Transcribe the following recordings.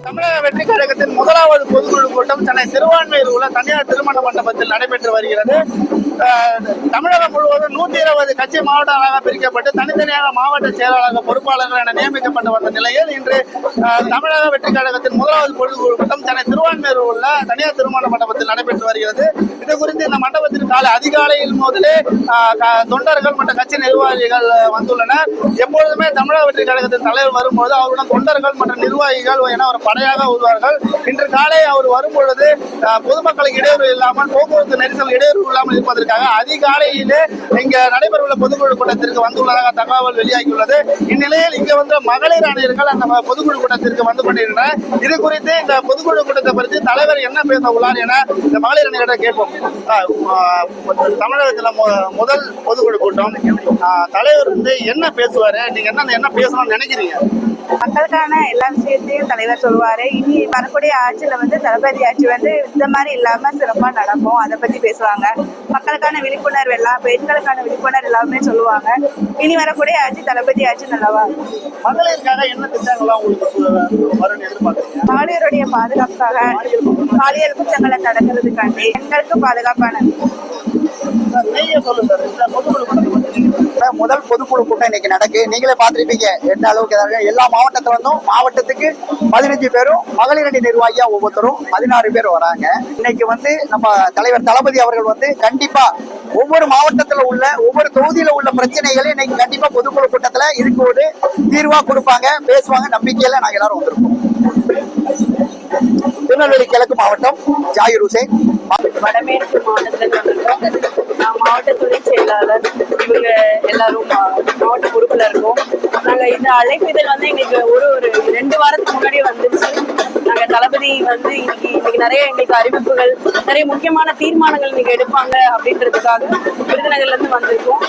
தமிழக வெற்றி கழகத்தின் முதலாவது பொதுக்குழு கூட்டம் சென்னை திருவான்மையூர் உள்ள தனியார் திருமண மண்டபத்தில் நடைபெற்று வருகிறது. தமிழகம் முழுவதும் 120 கட்சி மாவட்டங்களாக பிரிக்கப்பட்டு தனித்தனியாக மாவட்ட செயலாளர் பொறுப்பாளர்கள் என நியமிக்கப்பட்டு வந்த நிலையில் இன்று தமிழக வெற்றி கழகத்தின் முதலாவது பொதுக்குழு கூட்டம் சென்னை திருவான்மையூர் உள்ள தனியார் திருமண மண்டபத்தில் நடைபெற்று வருகிறது. இது குறித்து இந்த மண்டபத்திற்கு அதிகாலையில் முதலே தொண்டர்கள் மற்றும் கட்சி நிர்வாகிகள் வந்துள்ளனர். எப்பொழுதுமே தமிழக வெற்றி கழகத்தின் தலைவர் வரும்போது அவருடன் தொண்டர்கள் மற்றும் நிர்வாகிகள் என ஒரு படையாக வருவார்கள். இன்று காலை அவர் வரும்பொழுது பொதுமக்களுக்கு இடையூறு இல்லாமல், போக்குவரத்து நெரிசல் இடையூறு இல்லாமல் இருப்பதற்காக அதிகாலையிலே இங்க நடைபெறவுள்ள பொதுக்குழு கூட்டத்திற்கு வந்துள்ளதாக தகவல் வெளியாகியுள்ளது. இந்நிலையில் இங்க வந்த மகளிர் அணியர்கள் அந்த பொதுக்குழு கூட்டத்திற்கு வந்து கொண்டிருந்தனர். இது குறித்து இந்த பொதுக்குழு கூட்டத்தை பற்றி தலைவர் என்ன பேச உள்ளார் என இந்த மகளிர் அணியிடம் கேட்போம். தமிழகத்துல முதல் பொதுக்குழு கூட்டம், தலைவர் வந்து என்ன பேசுவாரு, நீங்க என்ன பேசணும்னு நினைக்கிறீங்க? மக்களுக்கான எல்லா விஷயத்தையும் தலைவர் சொல்லுவாரு. இனி வரக்கூடிய ஆட்சியில தளபதி ஆட்சி இந்த மாதிரி இல்லாம சிறப்பா நடக்கும். அதை பத்தி பேசுவாங்க. மக்களுக்கான விழிப்புணர்வு எல்லாம், பெண்களுக்கான விழிப்புணர்வு எல்லாமே சொல்லுவாங்க. இனி வரக்கூடிய ஆட்சி தளபதி ஆட்சி நல்லவா இருக்கும். மகளிருக்காக என்ன திட்டங்கள்லாம் உங்களுக்கு எதிர்பார்க்குறீங்க? மகளிருடைய பாதுகாப்புக்காக, பாலியல் குற்றங்களை தடுக்கிறதுக்காண்டி, பெண்களுக்கு பாதுகாப்பான முதல் பொதுக்குழு கூட்டம் இன்னைக்கு நடக்கு. நீங்களே பார்த்துருப்பீங்க எந்த அளவுக்கு. எல்லா மாவட்டத்துல இருந்தும் மாவட்டத்துக்கு 15 பேரும் மகளிர் அணி நிர்வாகியா ஒவ்வொருத்தரும் 16 பேர் வராங்க. இன்னைக்கு நம்ம தலைவர் தளபதி அவர்கள் கண்டிப்பா ஒவ்வொரு மாவட்டத்துல உள்ள ஒவ்வொரு தொகுதியில உள்ள பிரச்சனைகளை இன்னைக்கு கண்டிப்பா பொதுக்குழு கூட்டத்துல இதுக்கு ஒரு தீர்வா கொடுப்பாங்க, பேசுவாங்க. நம்பிக்கையில நாங்க எல்லாரும் வந்திருக்கோம். திருநெல்வேலி கிழக்கு மாவட்டம் ஜாகிர் ஹுசைன். வடமேற்கு மாவட்டத்தில் மாவட்ட துணை செயலாளர், இவங்க எல்லாரும் மாவட்ட பொறுப்புல இருக்கோம். நாங்க இந்த அழைப்பிதழ் எங்களுக்கு ஒரு 2 வாரத்துக்கு முன்னாடியே வந்துருச்சு. நாங்க தளபதி இன்னைக்கு நிறைய எங்களுக்கு அறிவிப்புகள், நிறைய முக்கியமான தீர்மானங்கள் இன்னைக்கு எடுப்பாங்க அப்படின்றதுக்காக விருதுநகர்ல இருந்து வந்திருக்கோம்.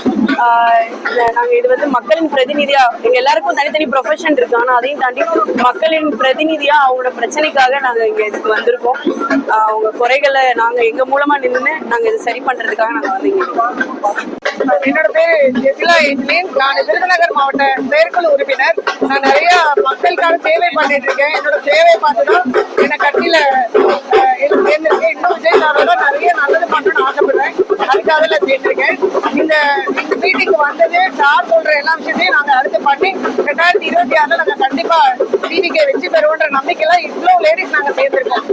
நாங்க இது மக்களின் பிரதிநிதியா, எங்க எல்லாருக்கும் தனித்தனி ப்ரொஃபஷன் இருக்கு. ஆனா அதையும் தாண்டி மக்களின் பிரதிநிதியா அவங்களோட பிரச்சனைக்காக நாங்க இங்க இதுக்கு வந்திருக்கோம். அவங்க குறைகளை நாங்க எங்க மூலமா நின்று நாங்க இதை சரி பண்றதுக்காக நாங்க என்னோட பேரு ஜெசிலா எட்லின். நான் விருதுநகர் மாவட்ட செயற்குழு உறுப்பினர். நான் நிறைய மக்களுக்காக சேவை பண்ணிட்டு இருக்கேன். என்னோட சேவை பார்த்துதான் என்ன கட்சியில சேர்ந்திருக்கேன். இன்னும் விஜய் சாரோட நிறைய நல்லது பண்ணணும்னு ஆசைப்படுறேன். அதுக்காக சேர்ந்திருக்கேன். இந்த மீட்டிங் வந்தது சார் சொல்ற எல்லா விஷயத்தையும் நாங்க அடுத்து பண்ணி 2026 நாங்க கண்டிப்பா டிவிக்கு வெற்றி பெறுவோன்ற நம்பிக்கையில இவ்வளவு லேடிஸ் நாங்க சேர்ந்திருக்கோம்.